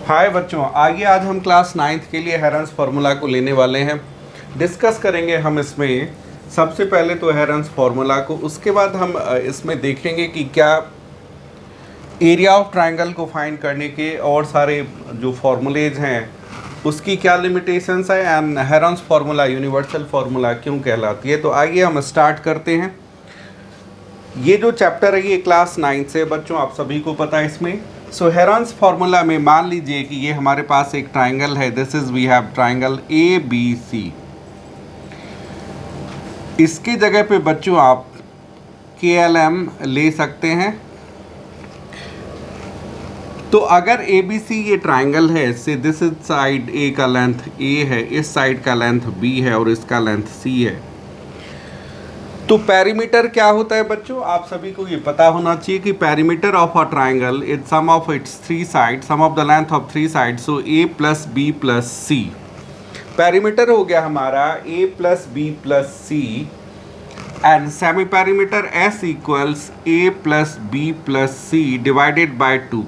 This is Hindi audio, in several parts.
हाय बच्चों, आगे आज हम क्लास 9th के लिए हेरन्स फार्मूला को लेने वाले हैं। डिस्कस करेंगे हम इसमें सबसे पहले तो हेरन्स फार्मूला को, उसके बाद हम इसमें देखेंगे कि क्या एरिया ऑफ ट्रायंगल को फाइंड करने के और सारे जो फार्मूलेज हैं उसकी क्या लिमिटेशंस है and herons formula universal formula क्यों कहलाती है। तो आइए हम स्टार्ट करते हैं। ये जो चैप्टर है ये क्लास 9 से बच्चों आप सभी को पता है इसमें। सो हेरन्स फार्मूला में मान लीजिए कि ये हमारे पास एक ट्रायंगल है, this is we have triangle A B C. इसकी जगह पे बच्चों आप KLM ले सकते हैं। तो अगर ए बी सी ये ट्रायंगल है, से दिस इज साइड ए का लेंथ ए है, इस साइड का लेंथ बी है और इसका लेंथ सी है, तो पेरीमीटर क्या होता है बच्चों, आप सभी को ये पता होना चाहिए कि perimeter of a triangle is sum of its three side, sum of the length of three side, so a plus b plus c. Perimeter हो गया हमारा a plus b plus c and semi perimeter s equals a plus b plus c divided by 2।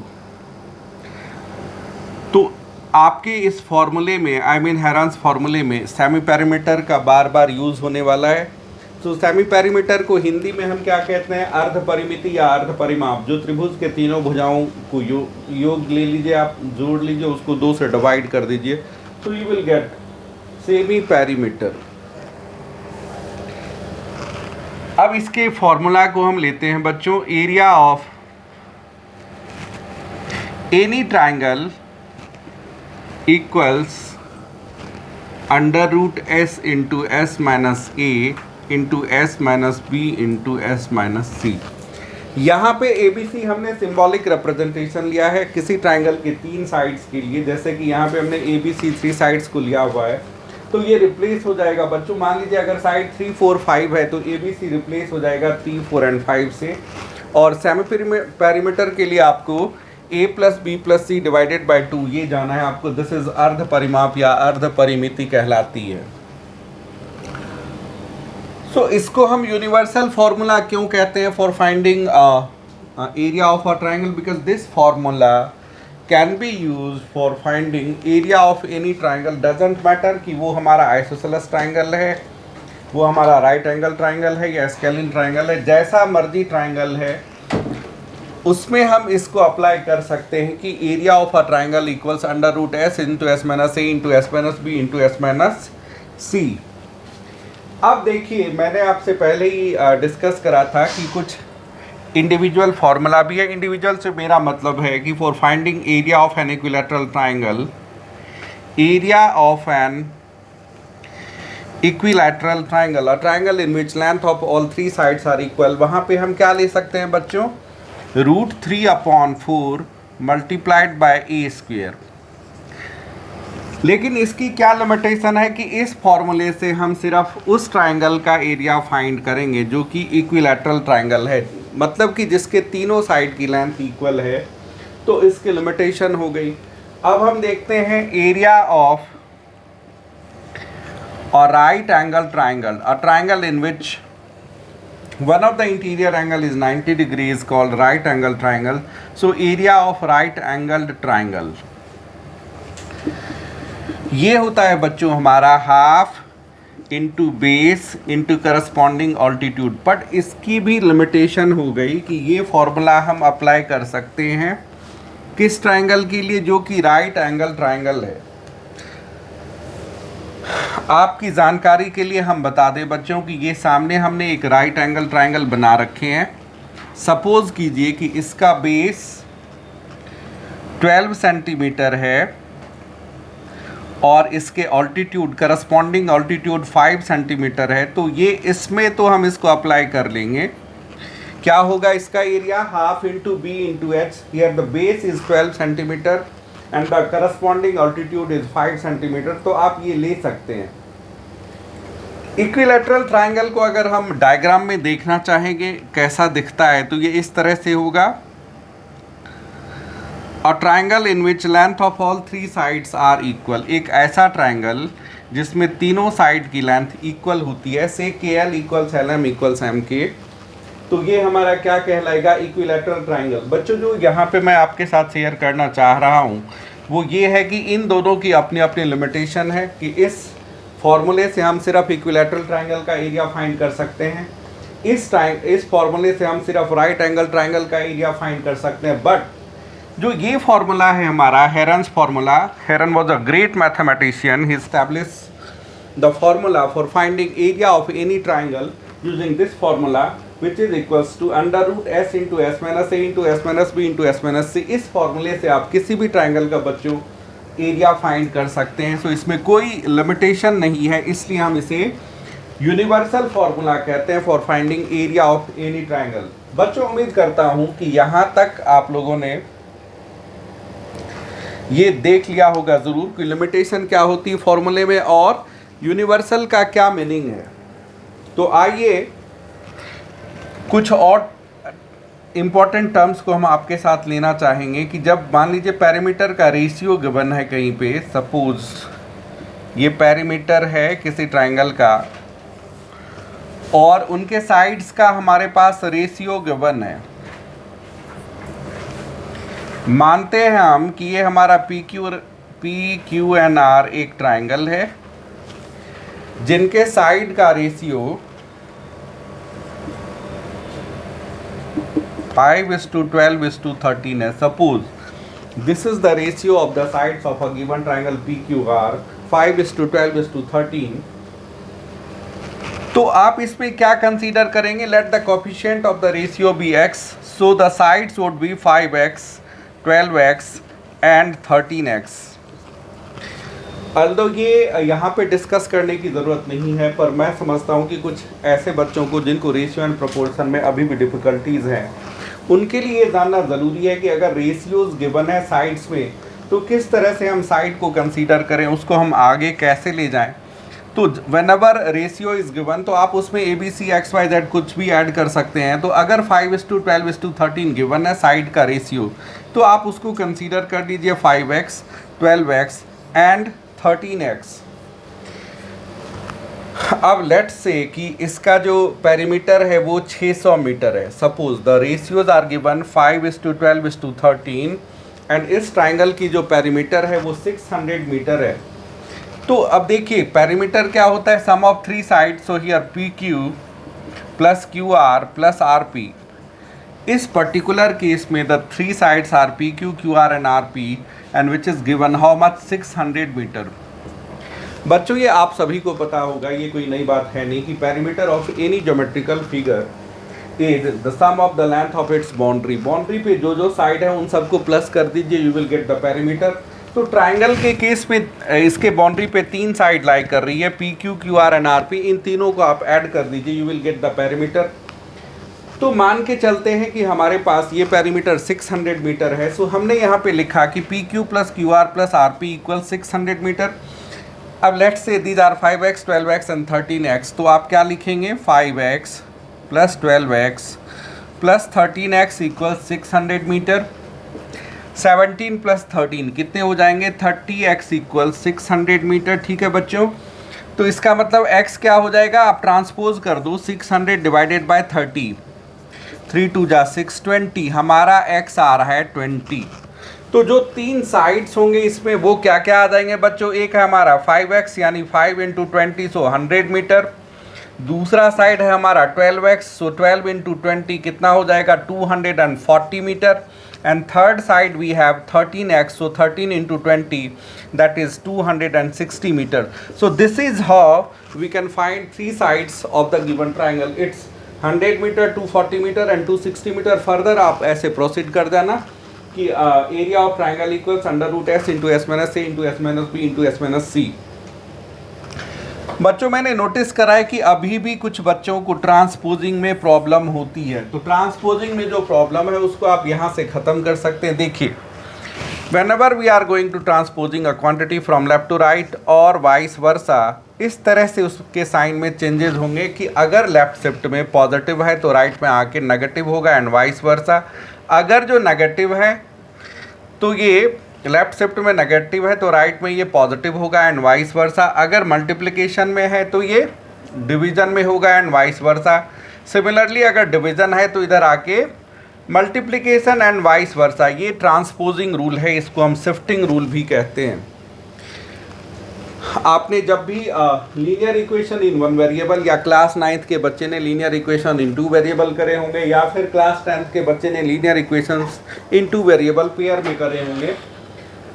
तो आपके इस फॉर्मूले में, आई मीन हेरन्स फार्मूले में सेमी पेरीमीटर का बार बार यूज होने वाला है। तो सेमी पेरीमीटर को हिंदी में हम क्या कहते हैं, अर्ध परिमिति या अर्ध परिमाप। जो त्रिभुज के तीनों भुजाओं को योग ले लीजिए, आप जोड़ लीजिए, उसको 2 से डिवाइड कर दीजिए, तो you will get semi perimeter. अब इसके फॉर्मूला को हम लेते हैं बच्चों, area of any triangle equals under root s into s minus a into s minus b into s minus c. यहाँ पे ए बी सी हमने सिंबॉलिक रिप्रेजेंटेशन लिया है किसी ट्रायंगल के 3 साइड्स के लिए। जैसे कि यहाँ पे हमने ए बी सी 3 साइड्स को लिया हुआ है, तो ये रिप्लेस हो जाएगा बच्चों। मान लीजिए अगर साइड 3 4 5 है तो ए बी सी रिप्लेस हो जाएगा 3 4 एंड 5 से। और सेमी पेरीमीटर के लिए आपको a plus b plus c divided by 2 ये जाना है आपको। दिस इज अर्ध परिमाप या अर्ध परिमिति कहलाती है। तो इसको हम यूनिवर्सल फार्मूला क्यों कहते हैं for finding area of a triangle, because this formula can be use for finding area of any triangle. Doesn't matter कि वो हमारा आइसोसेलेस ट्रायंगल है, वो हमारा राइट एंगल ट्रायंगल है या स्केलिन ट्रायंगल है, जैसा मर्जी ट्रायंगल है उसमें हम इसको अप्लाई कर सकते हैं कि area of a triangle equals under root s into s minus a into s minus b into s minus c. अब देखिए, मैंने आपसे पहले ही डिस्कस करा था कि कुछ इंडिविजुअल फार्मूला भी है। इंडिविजुअल से मेरा मतलब है कि for finding area of an equilateral triangle, area of an equilateral triangle, a triangle in which length of all 3 sides are equal, वहाँ पे हम क्या ले सकते हैं बच्चों, √3/4 मल्टीप्लाइड बाय ए स्क्वेयर। लेकिन इसकी क्या लिमिटेशन है कि इस फॉर्मूले से हम सिर्फ उस ट्रायंगल का एरिया फाइंड करेंगे जो कि इक्विलैटरल ट्रायंगल है, मतलब कि जिसके तीनों साइड की लेंथ इक्वल है। तो इसकी लिमिटेशन हो गई। अब हम देखते हैं area of a right angle triangle, a triangle in which one of the interior angle is 90 degrees called right angle triangle. So area of right angled triangle ये होता है बच्चों हमारा half into base into corresponding altitude. But इसकी भी लिमिटेशन हो गई कि ये फॉर्मूला हम अप्लाई कर सकते हैं किस ट्रायंगल के लिए, जो कि राइट एंगल ट्रायंगल है। आपकी जानकारी के लिए हम बता दें बच्चों कि ये सामने हमने एक राइट एंगल ट्रायंगल बना रखे हैं। सपोज कीजिए कि इसका बेस 12 सेंटीमीटर है और इसके ऑल्टीट्यूड, करस्पॉन्डिंग ऑल्टीट्यूड 5 सेंटीमीटर है। तो ये इसमें तो हम इसको अप्लाई कर लेंगे। क्या होगा इसका area, half into B into H. Here the base is 12 centimetre and the corresponding altitude is 5 centimetre. तो आप ये ले सकते हैं। इक्विलैटरल ट्रायंगल को अगर हम डायग्राम में देखना चाहेंगे कैसा दिखता है, तो ये इस तरह से होगा। A triangle in which length of all 3 sides are equal, एक ऐसा ट्रायंगल जिसमें तीनों साइड की लेंथ इक्वल होती है, से KL equals LM equals MK। तो ये हमारा क्या कहलाएगा, इक्विलैटरल ट्रायंगल। बच्चों जो यहाँ पे मैं आपके साथ शेयर करना चाह रहा हूँ वो ये है कि इन दोनों की अपनी अपनी लिमिटेशन है कि इस फॉर्मूले से हम सिर्फ इक्विलैटरल ट्रायंगल का एरिया फाइंड कर सकते हैं, इस फॉर्मूले से हम सिर्फ राइट एंगल ट्रायंगल का एरिया फाइंड कर सकते हैं। बट जो ये फॉर्मूला है हमारा herons formula, heron was a great mathematician, he established the formula for finding area of any triangle using this formula which is equals to under root s into s minus a into s minus b into s minus c। इस फॉर्मूले से आप किसी भी ट्रायंगल का बच्चों एरिया फाइंड कर सकते हैं। सो इसमें कोई लिमिटेशन नहीं है, इसलिए हम इसे यूनिवर्सल फॉर्मूला कहते हैं for finding area of any triangle. बच्चों उम्मीद करता हूं कि यहाँ तक आप लोगों ने ये देख लिया होगा ज़रूर कि लिमिटेशन क्या होती है फॉर्मूले में और यूनिवर्सल का क्या मीनिंग है। तो आइए कुछ और इम्पॉर्टेंट टर्म्स को हम आपके साथ लेना चाहेंगे कि जब मान लीजिए पैरामीटर का रेशियो गिवन है कहीं पे, सपोज ये पैरामीटर है किसी ट्रायंगल का और उनके साइड्स का हमारे पास रेशियो गिवन है। मानते हैं हम कि ये हमारा पी क्यू एन आर एक ट्रायंगल है जिनके साइड का रेशियो 5:12:13 है। Suppose this is the ratio of the sides of a given triangle PQR 5:12:13। तो आप इसमें क्या कंसीडर करेंगे, let the coefficient of the ratio be x, so the sides would be 5x 12x and 13x। Although ये यहाँ पे डिस्कस करने की ज़रूरत नहीं है, पर मैं समझता हूँ कि कुछ ऐसे बच्चों को जिनको रेशियो एंड प्रोपोर्शन में अभी भी डिफ़िकल्टीज़ हैं, उनके लिए ये जानना ज़रूरी है कि अगर रेशियोज़ गिवन है साइड्स में तो किस तरह से हम साइड को कंसीडर करें, उसको हम आगे कैसे ले जाएं। तो व्हेनेवर रेशियो इज़ गिवन तो आप उसमें ABC XYZ कुछ भी ऐड कर सकते हैं। तो अगर 5:12:13 गिवन है साइड का रेशियो तो आप उसको कंसीडर कर लीजिए 5x 12x एंड 13x। अब लेट्स से कि इसका जो पेरीमीटर है वो 600 मीटर है। Suppose the ratios are given 5:12:13 and इस ट्राइंगल की जो पेरीमीटर है वो 600 मीटर है। तो अब देखिए पेरीमीटर क्या होता है, sum of three side, so here PQ plus QR plus RP। इस पर्टिकुलर केस में the three sides are PQ QR and RP and which is given how much 600 metre. बच्चों ये आप सभी को पता होगा, ये कोई नई बात है नहीं कि perimeter of any geometrical figure is the sum of the length of its boundary. Boundary पे जो जो साइड है उन सबको प्लस कर दीजिए, you will get the perimeter. तो ट्राइंगल के केस में इसके बाउंड्री पे तीन साइड लाई कर रही है PQ QR एंड RP, इन तीनों को आप ऐड कर दीजिए, you will get the perimeter. तो मान के चलते हैं कि हमारे पास ये पेरीमीटर 600 मीटर है। सो हमने यहाँ पे लिखा कि PQ plus QR plus RP equal 600 metre. अब let's say these are 5x 12x and 13x। तो आप क्या लिखेंगे, 5x plus 12x plus 13x equal 600 metre. 17 plus 13 कितने हो जाएंगे, 30x इक्वल 600 मीटर। ठीक है बच्चों, तो इसका मतलब x क्या हो जाएगा, आप ट्रांसपोज कर दो 600 डिवाइडेड बाय 30, 3 2 जा 6, 20, हमारा x आ रहा है 20। तो जो तीन साइड्स होंगे इसमें वो क्या क्या आ जाएंगे बच्चों, एक है हमारा 5x यानी 5 इंटू 20 सो 100 मीटर। दूसरा साइड है हमारा 12x सो 12 इंटू 20 कितना हो जाएगा 240 metre. And third side we have 13x so 13 into 20 that is 260 metre. So this is how we can find three sides of the given triangle. It's 100 metre 240 metre and 260 metre. Further आप ऐसे प्रोसीड कर जाना कि area of triangle equals under root S into S minus A into S minus B into S minus C। बच्चों मैंने नोटिस करा है कि अभी भी कुछ बच्चों को ट्रांसपोजिंग में प्रॉब्लम होती है। तो ट्रांसपोजिंग में जो प्रॉब्लम है उसको आप यहाँ से ख़त्म कर सकते हैं। देखिए whenever we are going to transposing a quantity from left to right और vice versa, इस तरह से उसके साइन में चेंजेस होंगे कि अगर लेफ्ट शिफ्ट में पॉजिटिव है तो राइट में आके नेगेटिव होगा एंड वाइस वर्सा। अगर जो नेगेटिव है तो ये लेफ्ट शिफ्ट में नेगेटिव है तो राइट में ये पॉजिटिव होगा एंड वाइस वर्सा। अगर मल्टीप्लिकेशन में है तो ये डिवीज़न में होगा एंड वाइस वर्सा। सिमिलरली अगर डिवीज़न है तो इधर आके मल्टीप्लिकेशन एंड वाइस वर्सा, ये ट्रांसपोजिंग रूल है, इसको हम शिफ्टिंग रूल भी कहते हैं। आपने जब भी linear equation in one variable, या क्लास 9th के बच्चे ने लीनियर इक्वेशन इन 2 वेरिएबल करे होंगे, या फिर क्लास 10th के बच्चे ने लीनियर इक्वेशंस इन 2 वेरिएबल पेयर में करे होंगे,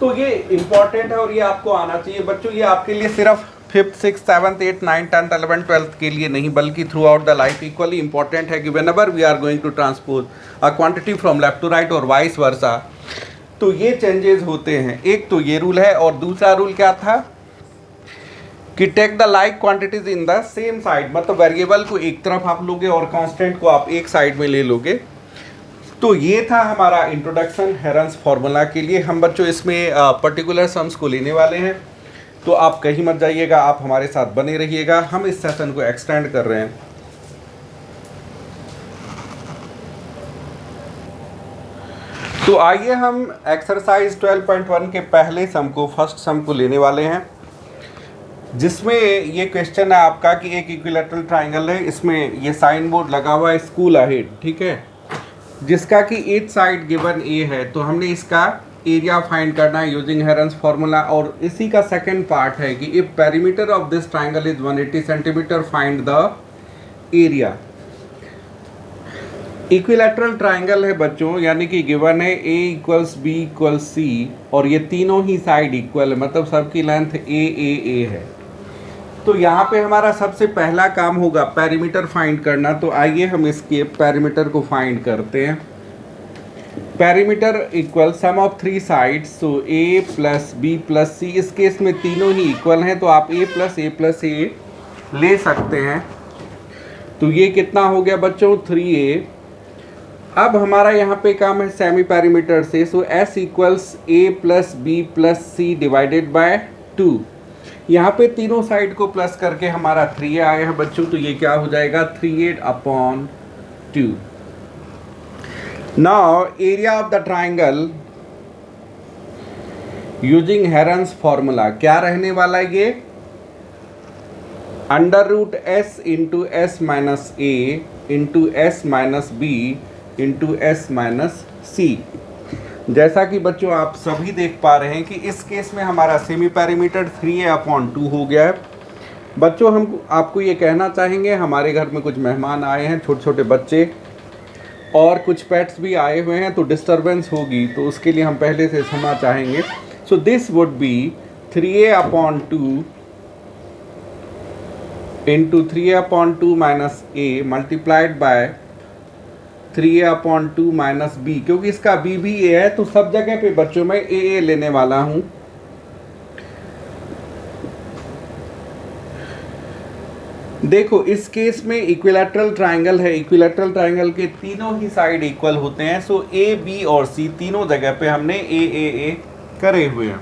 तो ये इंपॉर्टेंट है और ये आपको आना चाहिए बच्चों। ये आपके लिए सिर्फ 5th 6th 7th 8th 9th 10th 11th 12th के लिए नहीं, बल्कि throughout the life equally important है कि whenever we are going to transpose a quantity from left to right और वाइस वर्सा, तो ये चेंजेस होते हैं। एक तो ये रूल है, और दूसरा रूल क्या था कि take the like quantities in the same side, मतलब वेरिएबल को एक तरफ आप लोगे और कांस्टेंट को आप एक साइड में ले लोगे। तो ये था हमारा इंट्रोडक्शन हेरन्स फार्मूला के लिए। हम बच्चों इसमें पर्टिकुलर सम्स को लेने वाले हैं, तो आप कहीं मत जाइएगा, आप हमारे साथ बने रहिएगा। हम इस सेशन को एक्सटेंड कर रहे हैं। तो आइए हम एक्सरसाइज 12.1 के पहले सम को, फर्स्ट सम को लेने वाले हैं, जिसमें ये क्वेश्चन है आपका कि एक इक्विलैटरल ट्राइंगल है, इसमें ये साइन बोर्ड लगा हुआ है स्कूल अहेड, ठीक है, जिसका कि ईच साइड गिवन ए है। तो हमने इसका एरिया फाइंड करना है यूजिंग हेरन्स फार्मूला, और इसी का सेकंड पार्ट है कि if perimeter of this triangle is 180 centimetre find the area. Equilateral triangle है बच्चों, यानी कि गिवन है a equals b equals c, और ये तीनों ही साइड इक्वल है, मतलब सबकी लेंथ a है। तो यहाँ पे हमारा सबसे पहला काम होगा पेरीमीटर फाइंड करना। तो आइए हम इसके पेरीमीटर को फाइंड करते हैं। Perimeter equal some of 3 sides, so a plus b plus c, इस केस में तीनों ही इक्वल हैं, तो आप a प्लस a ले सकते हैं। तो ये कितना हो गया बच्चों, 3a। अब हमारा यहाँ पे काम है सेमी पेरीमीटर से, सो s equals a plus b plus c divided by 2। यहाँ पे तीनों साइड को प्लस करके हमारा 3a आया है बच्चों, तो ये क्या हो जाएगा 3a/2। Now area of the triangle using herons formula क्या रहने वाला है, ये √s into s minus a into s minus b into s minus c। जैसा कि बच्चों आप सभी देख पा रहे हैं कि इस केस में हमारा सेमी पेरीमीटर 3a/2 हो गया है। बच्चों हम आपको ये कहना चाहेंगे, हमारे घर में कुछ मेहमान आए हैं, छोटे छोटे बच्चे और कुछ पेट्स भी आए हुए हैं, तो डिस्टरबेंस होगी, तो उसके लिए हम पहले से क्षमा चाहेंगे। So this would be 3a/2 into 3a/2 minus a multiplied by 3a/2 minus b, क्योंकि इसका b भी a है, तो सब जगह पे बच्चों में a लेने वाला हूँ। देखो इस केस में इक्विलैटरल ट्राइंगल है, इक्विलैटरल ट्राइंगल के तीनों ही साइड इक्वल होते हैं, सो a b और c तीनों जगह पे हमने a करे हुए हैं।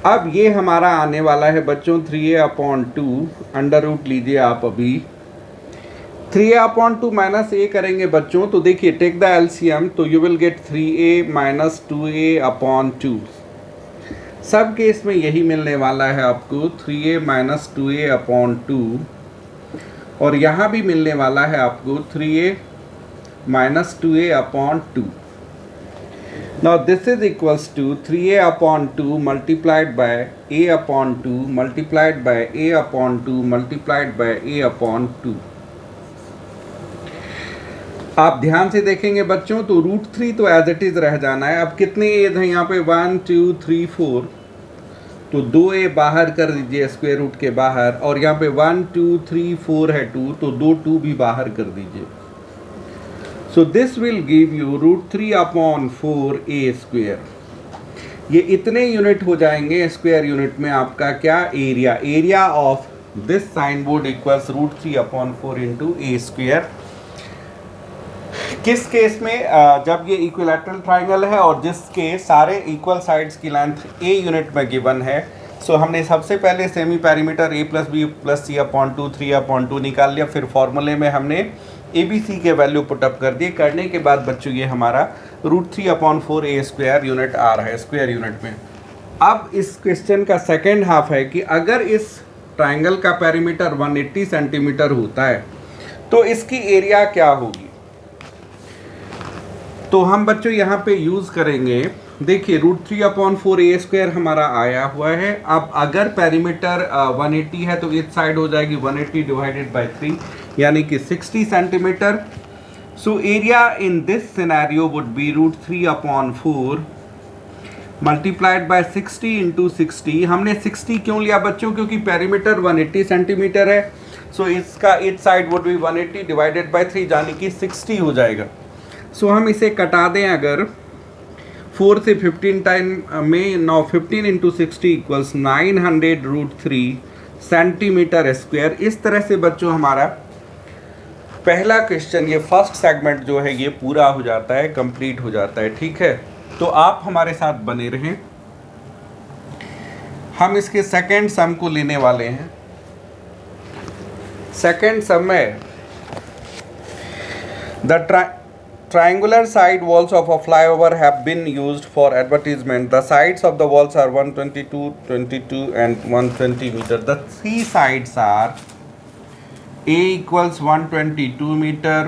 अब ये हमारा आने वाला है बच्चों 3a/2, अंडर रूट लीजिए आप अभी, 3a/2 माइनस a करेंगे बच्चों, तो देखिए टेक द एलसीएम, तो you will gate 3a minus 2a/2। सब केस में यही मिलने वाला है आपको 3a माइनस 2a/2, और यहाँ भी मिलने वाला है आपको 3a minus 2a/2। Now this is equals to 3a/2 multiplied by a/2 multiplied by a/2 multiplied by a/2। आप ध्यान से देखेंगे बच्चों, तो √3 तो एज इट इज रह जाना है। अब कितने एज हैं यहाँ पे 1 2 3 4, तो 2a बाहर कर दीजिए स्क्वायर रूट के बाहर, और यहाँ पे 1 2 3 4 है 2, तो 2 भी बाहर कर दीजिए। So this will give you √3/4a²। ये इतने यूनिट हो जाएंगे स्क्वायर यूनिट में आपका क्या area, area of this sign board equals √3/4 into a²। किस केस में, जब ये इक्विलैटरल ट्राइंगल है और जिसके सारे इक्वल साइड्स की लेंथ a यूनिट में गिवन है। सो हमने सबसे पहले semi perimeter a plus b plus c/2 3/2 निकाल लिया, फिर फॉर्मूले में हमने ABC के वैल्यू पुटअप कर दिए। करने के बाद बच्चों ये हमारा √3/4a² यूनिट आ रहा है स्क्वायर यूनिट में। अब इस क्वेश्चन का सेकेंड हाफ है कि अगर इस ट्राइंगल का पेरीमीटर 180 सेंटीमीटर होता है तो इसकी एरिया क्या होगी। तो हम बच्चों यहाँ पे यूज़ करेंगे, देखिए √3/4 a² हमारा आया हुआ है। अब अगर पेरीमीटर 180 है तो इस साइड हो जाएगी 180 डिवाइडेड बाय 3 यानी कि 60 centimetre. So area in this scenario would be √3/4 multiplied by 60 into 60। हमने 60 क्यों लिया बच्चों, क्योंकि पेरीमीटर 180 सेंटीमीटर है। सो इसका इस side would be 180 divided by 3 यानी कि 60 हो जाएगा। सो हम इसे कटा दें अगर 4 से 15 टाइम में, now 15 into 60 equals 900√3 centimetre square. इस तरह से बच्चों हमारा पहला क्वेश्चन, ये फर्स्ट सेगमेंट जो है ये पूरा हो जाता है, कंप्लीट हो जाता है। ठीक है, तो आप हमारे साथ बने रहें। हम इसके सेकेंड सम को लेने वाले हैं। सेकेंड सम में the triangular side walls of a flyover have been used for advertisement. The sides of the walls are 122, 22 and 120 meter. The three sides are A equals 122 meter,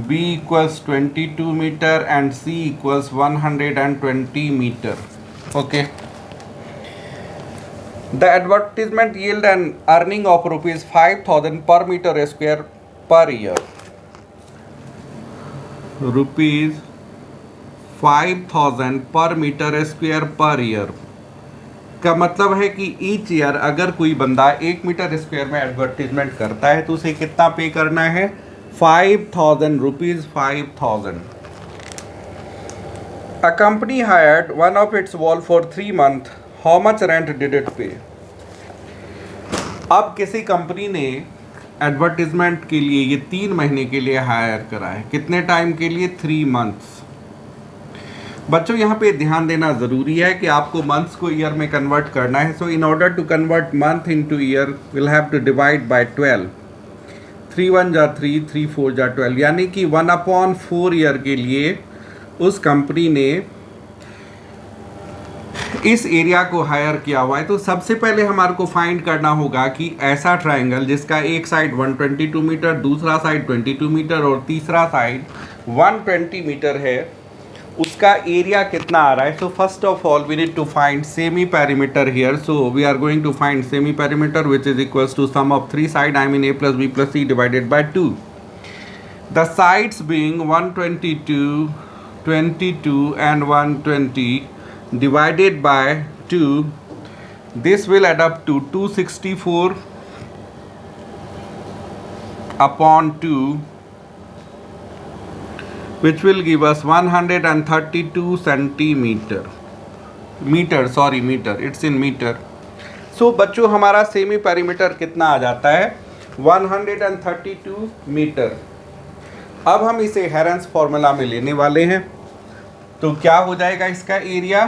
B equals 22 meter and C equals 120 meter. Okay. The advertisement yield an earning of rupees 5,000 per meter square per year. Rupees 5,000 पर मीटर स्क्वायर पर ईयर का मतलब है कि ईच ईयर अगर कोई बंदा 1 मीटर स्क्वायर में एडवर्टीजमेंट करता है तो उसे कितना पे करना है, 5,000 rupees 5,000। A company hired one of its wall for 3 month, how much rent did it पे। अब किसी कंपनी ने एडवर्टीजमेंट के लिए ये 3 महीने के लिए हायर करा है। कितने टाइम के लिए, 3 मंथ्स। बच्चों यहाँ पे ध्यान देना ज़रूरी है कि आपको मंथ्स को ईयर में कन्वर्ट करना है। So in order to convert month into year will have to divide by 12। 3 1 जा 3, 3 4 जा 12 यानी कि 1/4 ईयर के लिए उस कंपनी ने इस एरिया को हायर किया हुआ है। तो सबसे पहले हमारे को फाइंड करना होगा कि ऐसा ट्रायंगल जिसका एक साइड 122 मीटर, दूसरा साइड 22 मीटर और तीसरा साइड 120 मीटर है, उसका एरिया कितना आ रहा है। So first of all we need to find semi perimeter here. So we are going to find semi perimeter which is equals to sum of 3 side, I mean a + b + c divided by 2। The sides being 122, 22 and 120 divided by 2, this will add up to 264 upon 2, which will give us 132 centimeter. Meter, it's in meter. So बच्चों हमारा सेमी पेरीमीटर कितना आ जाता है, 132 मीटर। अब हम इसे हेरेंस फॉर्मूला में लेने वाले हैं। तो क्या हो जाएगा इसका area,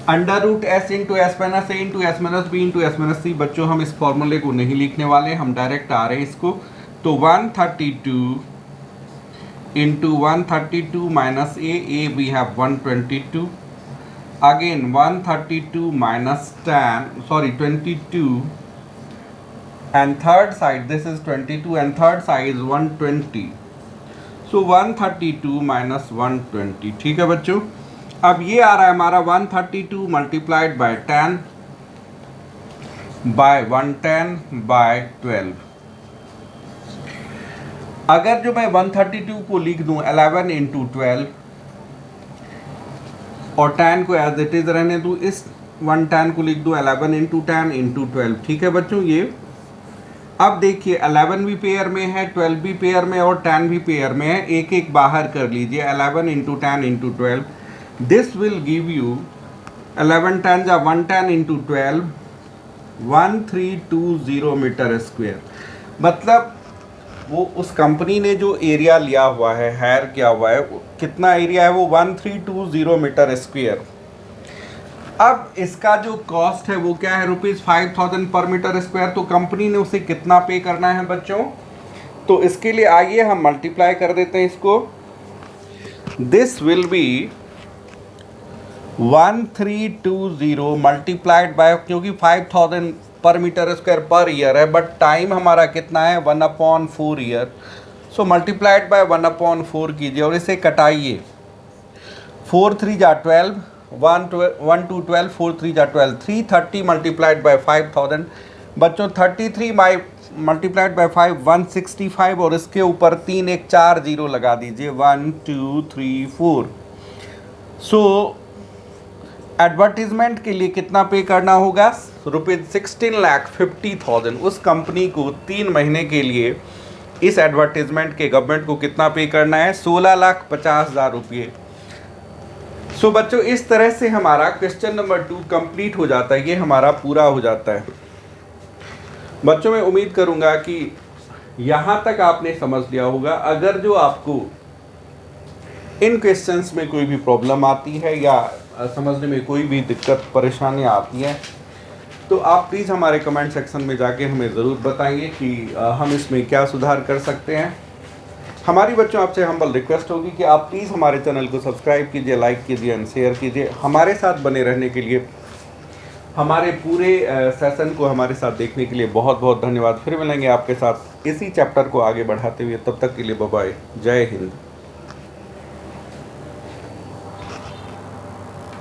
√s into s minus a into s minus b into s minus c। बच्चों हम इस फॉर्मूले को नहीं लिखने वाले, हम डायरेक्ट आ रहे हैं इसको। तो 132 into 132 minus a we have 122, again 132 minus 22 and third side this is 22 and third side is 120। So 132 minus 120। ठीक है बच्चों, अब ये आ रहा है हमारा 132 मल्टीप्लाइड बाय 10 बाय 110 बाय 12। अगर जो मैं 132 को लिख दूं 11 इंटू 12 और 10 को एज इट इज रहने दूं, इस 110 को लिख दूं 11 इंटू 10 इंटू 12। ठीक है बच्चों, ये अब देखिए 11 भी पेयर में है, 12 भी पेयर में और 10 भी पेयर में है, एक एक बाहर कर लीजिए। 11 into 10 into 12, this will give you 11 10 जा 110 इंटू 12, 1320 मीटर स्क्वायर। मतलब वो उस कंपनी ने जो एरिया लिया हुआ है, हायर किया हुआ है, कितना एरिया है वो 1320 मीटर स्क्वायर। अब इसका जो कॉस्ट है वो क्या है, ₹5000 पर मीटर स्क्वायर। तो कंपनी ने उसे कितना पे करना है बच्चों, तो इसके लिए आइए हम मल्टीप्लाई कर देते हैं इसको। This will be 1320 multiplied by, क्योंकि 5000 पर मीटर स्क्वायर पर ईयर है, बट टाइम हमारा कितना है 1/4 ईयर। सो मल्टीप्लाइड बाय 1/4 कीजिए और इसे कटाइए। 4 3 जा 12, 1 2 12, 4 3 जा 12, 330 मल्टीप्लाइड बाय 5000। बच्चों 33 मल्टीप्लाइड बाय 5 165 और इसके ऊपर 3 एक 4 जीरो लगा दीजिए 1 2 3 4। सो एडवर्टीजमेंट के लिए कितना पे करना होगा? ₹16,50,000। उस कंपनी को 3 महीने के लिए इस एडवर्टीजमेंट के गवर्नमेंट को कितना पे करना है? ₹16,50,000। सो बच्चों इस तरह से हमारा क्वेश्चन नंबर 2 कंप्लीट हो जाता है, ये हमारा पूरा हो जाता है। बच्चों मैं उम्मीद करूंगा कि यहाँ तक आपने समझ लिया होगा। अगर जो आपको इन क्वेश्चंस में कोई भी प्रॉब्लम आती है या समझने में कोई भी दिक्कत परेशानी आती है तो आप प्लीज़ हमारे कमेंट सेक्शन में जाके हमें ज़रूर बताइए कि हम इसमें क्या सुधार कर सकते हैं। हमारी बच्चों आपसे हम्बल रिक्वेस्ट होगी कि आप प्लीज़ हमारे चैनल को सब्सक्राइब कीजिए, लाइक कीजिए एंड शेयर कीजिए। हमारे साथ बने रहने के लिए, हमारे पूरे सेशन को हमारे साथ देखने के लिए बहुत बहुत धन्यवाद। फिर मिलेंगे आपके साथ इसी चैप्टर को आगे बढ़ाते हुए। तब तक के लिए बाय बाय, जय हिंद।